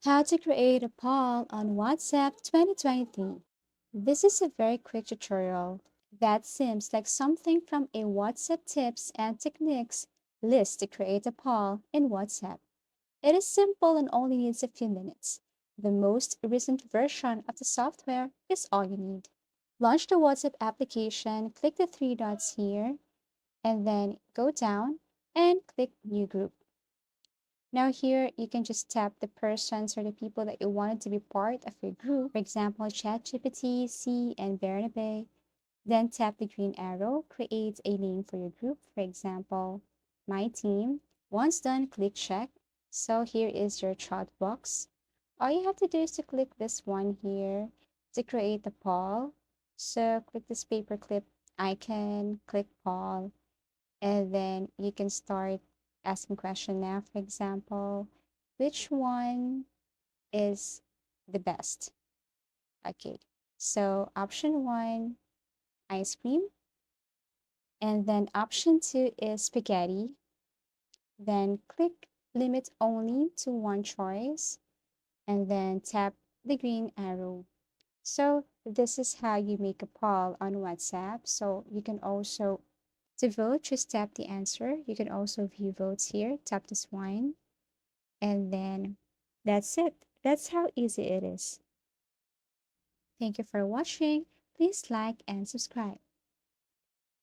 How to create a poll on WhatsApp 2023. This is a very quick tutorial that seems like something from a WhatsApp tips and techniques list to create a poll in WhatsApp. It is simple and only needs a few minutes. The most recent version of the software is all you need. Launch the WhatsApp application, click the three dots here, and then go down and click New Group. Now here, you can just tap the persons or the people that you wanted to be part of your group. For example, ChatGPT, C, and Bernabe. Then tap the green arrow, create a name for your group. For example, my team. Once done, click check. So here is your chat box. All you have to do is to click this one here to create a poll. So click this paperclip icon, click poll, and then you can start asking question now. For example, which one is the best? Okay, so option one, ice cream, and then option two is spaghetti. Then click limit only to one choice, and then tap the green arrow. So this is how you make a poll on WhatsApp. So you can also, to vote, just tap the answer. You can also view votes here, tap this one, and then that's it. That's how easy it is. Thank you for watching. Please like and subscribe.